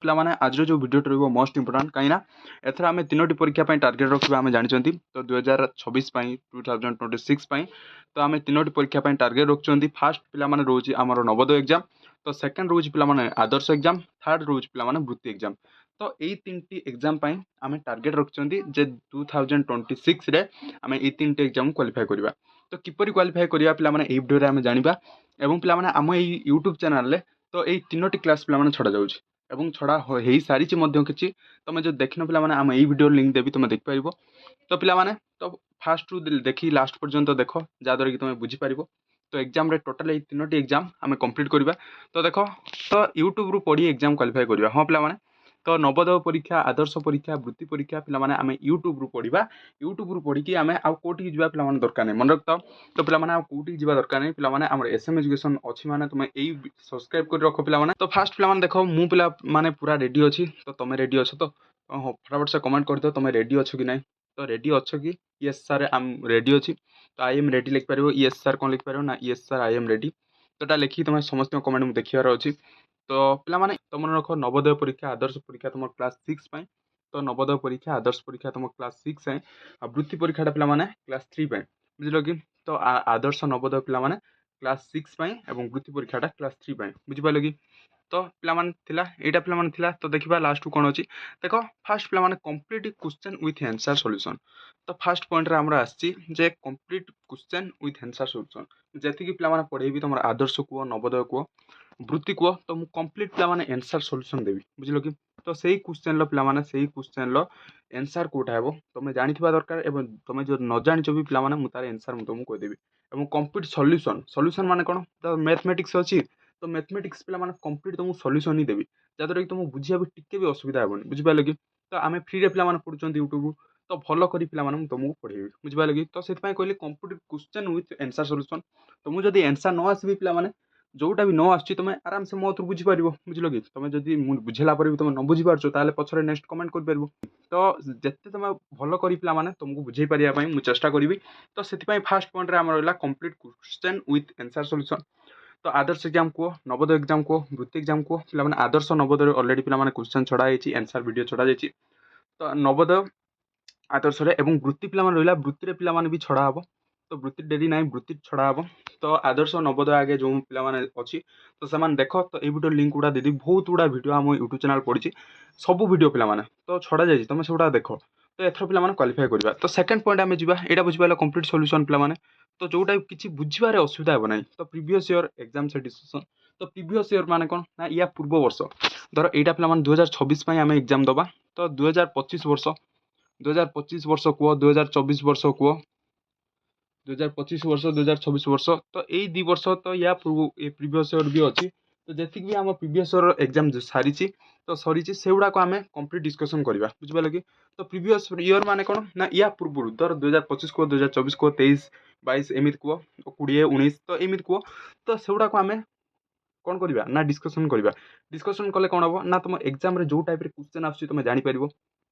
ପିଲାମାନେ ଆଜିର ଯେଉଁ ଭିଡ଼ିଓଟି ରହିବ ମୋଷ୍ଟ ଇମ୍ପୋର୍ଟାଣ୍ଟ କାହିଁକିନା ଏଥର ଆମେ ତିନୋଟି ପରୀକ୍ଷା ପାଇଁ ଟାର୍ଗେଟ୍ ରଖିବା ଆମେ ଜାଣିଛନ୍ତି। ତ 2026 ପାଇଁ 2026 ପାଇଁ ତ ଆମେ ତିନୋଟି ପରୀକ୍ଷା ପାଇଁ ଟାର୍ଗେଟ୍ ରଖୁଛନ୍ତି। ଫାର୍ଷ୍ଟ ପିଲାମାନେ ରହୁଛି ଆମର ନବୋଦୟ ଏକ୍ଜାମ, ତ ସେକେଣ୍ଡ ରହୁଛି ପିଲାମାନେ ଆଦର୍ଶ ଏକ୍ଜାମ, ଥାର୍ଡ଼ ରହୁଛି ପିଲାମାନେ ବୃତ୍ତି ଏକ୍ଜାମ। ତ ଏଇ ତିନିଟି ଏକ୍ଜାମ ପାଇଁ ଆମେ ଟାର୍ଗେଟ୍ ରଖିଛନ୍ତି ଯେ 2026ରେ ଆମେ ଏଇ ତିନିଟି ଏକ୍ଜାମ କ୍ୱାଲିଫାଏ କରିବା। ତ କିପରି କ୍ୱାଲିଫାଏ କରିବା ପିଲାମାନେ ଏଇ ଭିଡ଼ିଓରେ ଆମେ ଜାଣିବା। ଏବଂ ପିଲାମାନେ ଆମ ଏଇ ୟୁଟ୍ୟୁବ୍ ଚ୍ୟାନେଲରେ ତ ଏଇ ତିନୋଟି କ୍ଲାସ୍ ପିଲାମାନେ ଛଡ଼ାଯାଉଛି এবং ଛଡ଼ା ହେଇସାରିଛି ମଧ୍ୟ କିଛି। ତୁମେ ଯଦି ଦେଖିନ ପିଲାମାନେ ଆମେ ଏଇ ଭିଡ଼ିଓ ଲିଙ୍କ୍ ଦେବି, ତୁମେ ଦେଖିପାରିବ। ତ ପିଲାମାନେ ତ ଫାଷ୍ଟରୁ ଦେଖି ଲାଷ୍ଟ ପର୍ଯ୍ୟନ୍ତ ଦେଖ, ଯାହାଦ୍ୱାରା କି ତୁମେ ବୁଝିପାରିବ। ତ ଏକ୍ଜାମରେ ଟୋଟାଲ୍ ଏଇ ତିନୋଟି ଏକ୍ଜାମ ଆମେ କମ୍ପ୍ଲିଟ୍ କରିବା। ତ ଦେଖ, ତ ୟୁଟ୍ୟୁବରୁ ପଢ଼ି ଏକ୍ଜାମ କ୍ୱାଲିଫାଏ କରିବା। ହଁ ପିଲାମାନେ, ତ ନବୋଦୟ ପରୀକ୍ଷା, ଆଦର୍ଶ ପରୀକ୍ଷା, ବୃତ୍ତି ପରୀକ୍ଷା ପିଲାମାନେ ଆମେ ୟୁଟ୍ୟୁବରୁ ପଢ଼ିବା। ୟୁଟ୍ୟୁବରୁ ପଢ଼ିକି ଆମେ ଆଉ କେଉଁଠିକି ଯିବା ପିଲାମାନେ ଦରକାର ନାହିଁ, ମନେ ରଖିଥାଅ। ତ ପିଲାମାନେ ଆଉ କେଉଁଠିକି ଯିବା ଦରକାର ନାହିଁ। ପିଲାମାନେ ଆମର SM ଏଜୁକେସନ୍ ଅଛି ମାନେ ତୁମେ ଏଇ ସବସ୍କ୍ରାଇବ୍ କରି ରଖ ପିଲାମାନେ। ତ ଫାଷ୍ଟ ପିଲାମାନେ ଦେଖ, ମୁଁ ପିଲାମାନେ ପୁରା ରେଡ଼ି ଅଛି। ତ ତୁମେ ରେଡ଼ି ଅଛ ତ? ହଁ, ଫଟାଫଟ ସେ କମେଣ୍ଟ କରିଦିଅ ତୁମେ ରେଡ଼ି ଅଛ କି ନାହିଁ। ତ ରେଡ଼ି ଅଛ କି? ୟେସ୍ ସାର୍ ଆମ୍ ରେଡ଼ି ଅଛି। ତ ଆଇ ଏମ୍ ରେଡ଼ି ଲେଖିପାରିବ। ୟେସ୍ ସାର୍ କ'ଣ ଲେଖିପାରିବ ନା yes sir I am ready. ତ ଏଟା ଲେଖିକି ତୁମେ ସମସ୍ତଙ୍କ କମେଣ୍ଟ ମୁଁ ଦେଖିବାର ଅଛି। ତ ପିଲାମାନେ ତୁମର ରଖ ନବୋଦୟ ପରୀକ୍ଷା, ଆଦର୍ଶ ପରୀକ୍ଷା ତୁମ କ୍ଲାସ୍ 6 ପାଇଁ। ତ ନବୋଦୟ ପରୀକ୍ଷା, ଆଦର୍ଶ ପରୀକ୍ଷା ତୁମ କ୍ଲାସ୍ 6 ପାଇଁ। ଆଉ ବୃତ୍ତି ପରୀକ୍ଷାଟା ପିଲାମାନେ କ୍ଲାସ୍ 3 ପାଇଁ, ବୁଝିଲ କି? ତ ଆଦର୍ଶ ନବୋଦୟ ପିଲାମାନେ କ୍ଲାସ୍ 6 ପାଇଁ ଏବଂ ବୃତ୍ତି ପରୀକ୍ଷାଟା କ୍ଲାସ୍ 3 ପାଇଁ, ବୁଝିପାରିଲ କି? ତ ପିଲାମାନେ ଥିଲା ଏଇଟା ପିଲାମାନେ ଥିଲା। ତ ଦେଖିବା ଲାଷ୍ଟକୁ କ'ଣ ଅଛି। ଦେଖ, ଫାଷ୍ଟ ପିଲାମାନେ complete question with answer solution. ତ ଫାଷ୍ଟ ପଏଣ୍ଟରେ ଆମର ଆସିଛି ଯେ complete question with answer solution. ଯେତିକି ପିଲାମାନେ ପଢ଼େଇବି ତୁମର ଆଦର୍ଶ କୁହ, ନବୋଦୟ କୁହ, ବୃତ୍ତି କୁହ, ତ ମୁଁ କମ୍ପ୍ଲିଟ୍ ପିଲାମାନେ ଆନ୍ସର୍ ସଲ୍ୟୁସନ୍ ଦେବି, ବୁଝିଲ କି? ତ ସେଇ କ୍ୱେଶ୍ଚନ୍ର ପିଲାମାନେ ସେଇ କ୍ୱେଶ୍ଚନ୍ର ଆନ୍ସର୍ କେଉଁଟା ହେବ ତୁମେ ଜାଣିଥିବା ଦରକାର। ଏବଂ ତୁମେ ଯଦି ନ ଜାଣିଛ ବି ପିଲାମାନେ ମୁଁ ତାର ଆନ୍ସର୍ ମୁଁ ତୁମକୁ କହିଦେବି। ଏବଂ କମ୍ପ୍ଲିଟ୍ ସଲ୍ୟୁସନ୍ ମାନେ କ'ଣ? ତ ମ୍ୟାଥମେଟିକ୍ସ ଅଛି, ତ ମ୍ୟାଥମେଟିକ୍ସ ପିଲାମାନେ କମ୍ପ୍ଲିଟ୍ ତୁମକୁ ସଲ୍ୟୁସନ୍ ହିଁ ଦେବି, ଯାହାଦ୍ୱାରା କି ତୁମକୁ ବୁଝିବା ବି ଟିକେ ବି ଅସୁବିଧା ହେବନି, ବୁଝିପାରିଲ କି? ତ ଆମେ ଫ୍ରିରେ ପିଲାମାନେ ପଢ଼ୁଛନ୍ତି ୟୁଟ୍ୟୁବ୍, ତ ଭଲ କରି ପିଲାମାନେ ମୁଁ ତୁମକୁ ପଢ଼େଇବି, ବୁଝିପାରିଲ କି? ତ ସେଥିପାଇଁ କହିଲି complete question with answer solution. ତୁମକୁ ଯଦି ଆନ୍ସର୍ ନ ଆସିବି ପିଲାମାନେ, ଯେଉଁଟା ବି ନ ଆସୁଛି ତୁମେ ଆରାମସେ ମୋ ଥ୍ରୁ ବୁଝିପାରିବ, ବୁଝିଲ କି? ତୁମେ ଯଦି ମୁଁ ବୁଝିଲା ପରେ ବି ତୁମେ ନ ବୁଝିପାରୁଛ ତାହେଲେ ପଛରେ ନେକ୍ସଟ କମେଣ୍ଟ କରିପାରିବ। ତ ଯେତେ ତୁମେ ଭଲ କରି ପିଲାମାନେ ତୁମକୁ ବୁଝେଇ ପାରିବା ପାଇଁ ମୁଁ ଚେଷ୍ଟା କରିବି। ତ ସେଥିପାଇଁ ଫାଷ୍ଟ ପଏଣ୍ଟରେ ଆମର ରହିଲା complete question with answer solution. ତ ଆଦର୍ଶ ଏକ୍ଜାମ କୁହ, ନବୋଦୟ ଏକ୍ଜାମ କୁହ, ବୃତ୍ତି ଏକ୍ଜାମ କୁହ। ପିଲାମାନେ ଆଦର୍ଶ ନବୋଦୟ ଅଲରେଡ଼ି ପିଲାମାନେ କ୍ୱେଶ୍ଚନ୍ ଛଡ଼ା ହେଇଛି, ଆନ୍ସର୍ ଭିଡ଼ିଓ ଛଡ଼ା ଯାଇଛି। ତ ନବୋଦୟ ଆଦର୍ଶରେ ଏବଂ ବୃତ୍ତି ପିଲାମାନେ ରହିଲା, ବୃତ୍ତିରେ ପିଲାମାନେ ବି ଛଡ଼ା ହେବ। ତ ବୃତ୍ତି ଡେରି ନାହିଁ, ବୃତ୍ତି ଛଡ଼ା ହେବ। ତ ଆଦର୍ଶ ନବୋଦୟ ଆଗେ ଯେଉଁ ପିଲାମାନେ ଅଛି ତ ସେମାନେ ଦେଖ। ତ ଏଇ ଭିଡ଼ିଓ ଲିଙ୍କ୍ ଗୁଡ଼ା ଦେବି, ବହୁତ ଗୁଡ଼ା ଭିଡ଼ିଓ ଆମ ୟୁଟ୍ୟୁବ୍ ଚ୍ୟାନେଲ୍ ପଡ଼ିଛି, ସବୁ ଭିଡ଼ିଓ ପିଲାମାନେ ତ ଛଡ଼ା ଯାଇଛି, ତୁମେ ସେଗୁଡ଼ା ଦେଖ। ତ ଏଥର ପିଲାମାନେ କ୍ୱାଲିଫାଏ କରିବା। ତ ସେକେଣ୍ଡ ପଏଣ୍ଟ ଆମେ ଯିବା, ଏଇଟା ବୁଝିପାରିଲ କମ୍ପ୍ଲିଟ୍ ସଲ୍ୟୁସନ୍ ପିଲାମାନେ। ତ ଯେଉଁଟା କିଛି ବୁଝିବାରେ ଅସୁବିଧା ହେବ ନାହିଁ। ତ ପ୍ରିଭିୟସ୍ ଇୟର୍ ଏକ୍ଜାମ ସାଟିସ୍ଫାକ୍ସନ୍। ତ ପ୍ରିଭିୟସ୍ ଇୟର୍ ମାନେ କ'ଣ ନା ୟା ପୂର୍ବ ବର୍ଷ, ଧର ଏଇଟା ପିଲାମାନେ 2026 ପାଇଁ ଆମେ ଏକ୍ଜାମ ଦେବା। ତ 2025 ବର୍ଷ, 2025 ବର୍ଷ କୁହ, 2024 ବର୍ଷ କୁହ, 2025 ବର୍ଷ, 2026 ବର୍ଷ। ତ ଏଇ 2 ବର୍ଷ ତ ୟା ପ୍ରିଭିୟସ୍ ଇୟର୍ ବି ଅଛି। ତ ଯେତିକି ବି ଆମ ପ୍ରିଭିୟସ୍ ଇୟର୍ ଏକ୍ଜାମ ସାରିଛି ତ ସରିଛି, ସେଗୁଡ଼ାକ ଆମେ କମ୍ପ୍ଲିଟ୍ ଡିସ୍କସନ୍ କରିବା, ବୁଝିପାରିଲ କି? ତ ପ୍ରିଭିୟସ୍ ଇୟର୍ ମାନେ କ'ଣ ନା ୟା ପୂର୍ବରୁ ଧର 2025 କୁହ, 2024 କୁହ, 23, 22 ଏମିତି କୁହ, 20, 19 ତ ଏମିତି କୁହ। ତ ସେଗୁଡ଼ାକ ଆମେ କ'ଣ କରିବା ନା ଡିସ୍କସନ୍ କରିବା। ଡିସ୍କସନ୍ କଲେ କ'ଣ ହେବ ନା ତୁମ ଏକ୍ଜାମରେ ଯେଉଁ ଟାଇପ୍ରେ କ୍ୱେଶ୍ଚନ୍ ଆସୁଛି ତୁମେ ଜାଣିପାରିବ,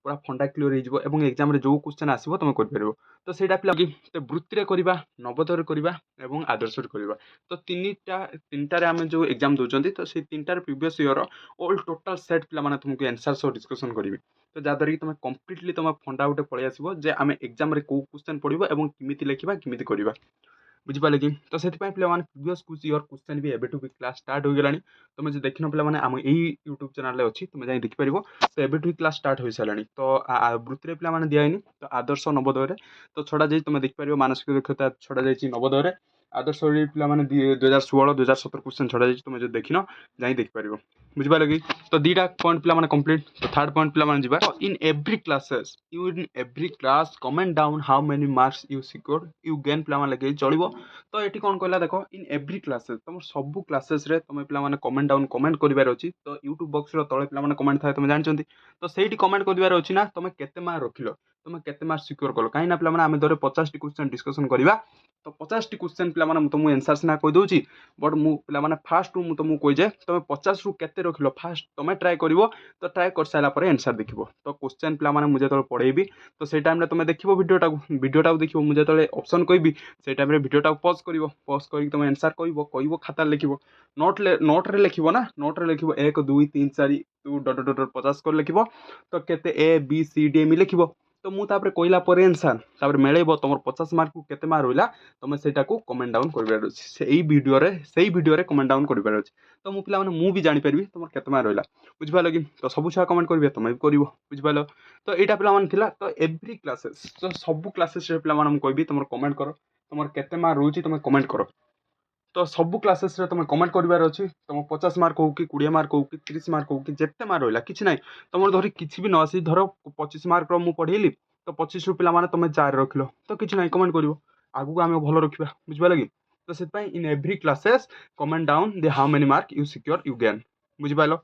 ପୁରା ଫଣ୍ଡା କ୍ଲିୟର୍ ହେଇଯିବ। ଏବଂ ଏକ୍ଜାମରେ ଯେଉଁ କ୍ୱେଶ୍ଚନ୍ ଆସିବ ତୁମେ କରିପାରିବ। ତ ସେଇଟା ପିଲା ବୃତ୍ତିରେ କରିବା, ନବୋଦୟରେ କରିବା ଏବଂ ଆଦର୍ଶରେ କରିବା। ତ ତିନିଟାରେ ଆମେ ଯେଉଁ ଏକ୍ଜାମ ଦେଉଛନ୍ତି, ତ ସେଇ ତିନିଟାରେ previous year all total set ପିଲାମାନେ ତୁମକୁ ଆନ୍ସର୍ ସହ ଡିସ୍କସନ୍ କରିବି। ତ ଯାହାଦ୍ୱାରା କି ତୁମେ କମ୍ପ୍ଲିଟଲି ତୁମ ଫଣ୍ଡା ଗୋଟେ ପଳେଇ ଆସିବ ଯେ ଆମେ ଏକ୍ଜାମରେ କେଉଁ କ୍ୱେଶ୍ଚନ୍ ପଡ଼ିବ ଏବଂ କେମିତି ଲେଖିବା, କେମିତି କରିବା, ବୁଝିପାରିଲେ କି? ତ ସେଥିପାଇଁ ପିଲାମାନେ ପ୍ରିଭିୟସ୍ ଇୟର୍ କ୍ୱେଶ୍ଚନ୍ ବି ଏବେଠୁ ବି କ୍ଲାସ୍ ଷ୍ଟାର୍ଟ ହୋଇଗଲାଣି। ତୁମେ ଯଦି ଦେଖିନ ପିଲାମାନେ ଆମ ଏଇ ୟୁଟ୍ୟୁବ୍ ଚ୍ୟାନେଲ୍ରେ ଅଛି, ତୁମେ ଯାଇ ଦେଖିପାରିବ। ତ ଏବେଠୁ ବି କ୍ଲାସ୍ ଷ୍ଟାର୍ଟ ହୋଇସାରିଲାଣି। ତ ବୃତ୍ତିରେ ପିଲାମାନେ ଦିଆହେଇନି, ତ ଆଦର୍ଶ ନବୋଦୟରେ ତ ଛଡ଼ାଯାଇଛି, ତୁମେ ଦେଖିପାରିବ। ମାନସିକ ଦକ୍ଷତା ଛଡ଼ାଯାଇଛି ନବୋଦୟରେ। ଆଦର୍ଶରେ ପିଲାମାନେ 2016, 2017 କ୍ୱେଶ୍ଚନ୍ ଛଡ଼ାଯାଇଛି, ତୁମେ ଯଦି ଦେଖିନ ଯାଇ ଦେଖିପାରିବ, ବୁଝିପାରିଲ କି? ତ ଦୁଇଟା ପଏଣ୍ଟ ପିଲାମାନେ କମ୍ପ୍ଲିଟ୍। ତ ଥାର୍ଡ଼ ପଏଣ୍ଟ ପିଲାମାନେ ଯିବା। In every class comment down how many marks you secured you gain ପିଲାମାନେ ଲେଖି ଚଳିବ। ତ ଏଠି କ'ଣ କହିଲା ଦେଖ, ଇନ୍ ଏଭ୍ରି କ୍ଲାସେସ୍, ତୁମର ସବୁ କ୍ଲାସେସ୍ରେ ତୁମେ ପିଲାମାନେ କମେଣ୍ଟ ଡାଉନ୍ କମେଣ୍ଟ କରିବାର ଅଛି। ତ ୟୁଟ୍ୟୁବ୍ ବକ୍ସର ତଳେ ପିଲାମାନେ କମେଣ୍ଟ ଥାଏ, ତୁମେ ଜାଣିଛନ୍ତି। ତ ସେଇଠି କମେଣ୍ଟ କରିବାର ଅଛି ନା ତୁମେ କେତେ ମାର୍କ ରଖିଲ, ତୁମେ କେତେ ମାର୍କ ସିକ୍ୟୁର୍ କଲ। କାହିଁକିନା ପିଲାମାନେ ଆମେ ଧର 50ଟି କ୍ୱେଶ୍ଚନ୍ ଡିସ୍କସନ୍ କରିବା। ତ 50ଟି କ୍ୱେଶ୍ଚନ୍ ପିଲାମାନେ ମୁଁ ତୁମକୁ ଆନ୍ସର୍ ସିନା କହିଦେଉଛି, ବଟ୍ ମୁଁ ପିଲାମାନେ ଫାଷ୍ଟରୁ ମୁଁ ତୁମକୁ କହିଯାଏ ତୁମେ 50ରୁ କେତେ रखिल फास्ट तुम ट्राए कर तो ट्राए कर सारा आंसर देख तो क्वेश्चन पे मुझे जो पढ़ेबी तो से टाइम तुम देख वीडियोटा देख मुझे जो ऑप्शन कहि से टाइम वीडियोटा पॉज कर तुम आंसर कह खाता लिख नोट्रे लिख ना नोट्रे लिख 1 2 3 4 तू डट डट 50 कर लिख तो केते A B C D M लिख तो मुझे कहला आंसर मिले तुम 50 मार्क को केते मार्क रहा तुम से कमेंट डाउन कर भिडियो कमेंट डाउन कर तो मु पिला भी जानीपरि तुम केते मार्क रहा बुझिपाल कि तो सब छुआ कमेंट करेंगे तुम भी कर बुझिपाल तो यहाँ पे तो एव्री क्लासेस तो सब क्लासेस पे कहि तुम कमेंट कर तुम केते मार्क रोचे तुम कमेंट कर तो सब क्लासेस तुम कमेंट करार अच्छी तुम 50 मार्क हो कि 20 मार्क हो कि 30 मार्क हो कि जिते मार्क रहा कि ना तुम धर किसी भी न आसी धर 25 मार्क मुझे पढ़ेली तो 25 पे तुम 4 रखिल तो कि ना कमेंट कर आगू आम भल रखा बुझिपाल कि तो से in every classes comment down they how many mark you secure you gain बुझिपाल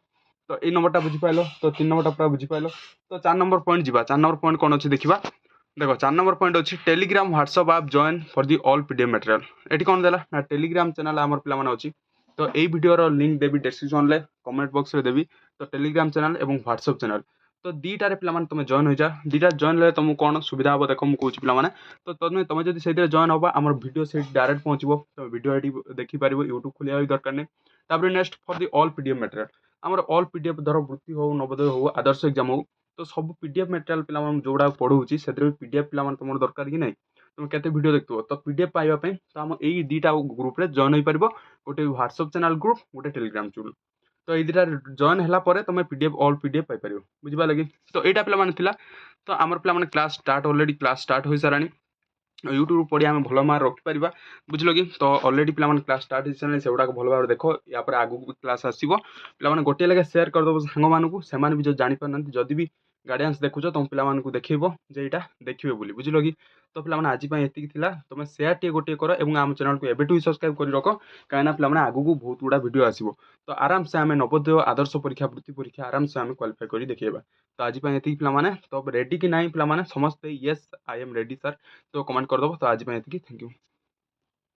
तो ये नंबरटा बुझिपाल तो 3 नंबरटा पूरा बुझिपाल तो 4 नंबर पॉइंट जा 4 नंबर पॉइंट कौन अच्छे देखा देखो 4 नंबर पॉइंट अच्छी टेलीग्राम व्हाट्सअप आप join for the all PDF material ये कौन देला ना टेलीग्राम चैनल आमर पे अच्छी तो यही वीडियो लिंक देवी डिस्क्रिप्शन में कमेंट बॉक्स में देवी तो टेलीग्राम चैनल और व्हाट्सअप चैनल तो दीटारे पे तुम जॉइन हो जा दीटा जॉइन ले तुमको कौन सुविधा हम देख मुझे पे तो तुम जब से जॉइन हम आम वीडियो से डायरेक्ट पहुँचो तो वीडियो ये देखिपार यूट्यूब खोलिया भी दरकार नहीं तापर next for the all PDF material आमर ऑल पीडीएफ धर वृत्ति हो नवोदय हो आदर्श एग्जाम हो तो सब पीडीएफ मटेरियल पे जोड़ा पढ़ाऊँगी से पीडीएफ पे तुम दरकार कि नहीं तुम केते वीडियो देखो तो पीडीएफ पाइबापी तो आम यही दुटा ग्रुप रे जॉइन हो पार गोटे व्हाट्सअप चैनल ग्रुप गोटे टेलीग्राम चैनल तो ये दुटा जॉइन है तुम पीडीएफ ऑल पीडीएफ पाइपर बुझिपा लगे तो यहाँ पे तो आमर पे class start already class start हो सारा यूट्यूब पढ़ी आम भल मार्क रखिपर बुझल कि तो ऑलरेडी पे क्लास स्टार्ट हो सारे से भल भाव देख या आगू भी क्लास आसो पे गोटे लगे सेयार करदेव सांग से भी जो जापार जदि भी गार्डियंस देखुच तुम पे देखब जे यहाँ देखिए बोली बुझल कि तो पे आज ये तुम सेयार टे गोटे कर और आम चैनल को एबेटू सब्सक्राइब कर रख कहीं पे आगू बहुत गुड़ा वीडियो आसो तो आराम से आम नवोदय आदर्श परीक्षा वृत्ति परीक्षा आराम से आम क्वालिफाई कर देखा तो आज ये पे तो रेडी कि ना पे समस्ते yes I am ready sir तो कमेंट करदेव तो आज ये थैंक यू।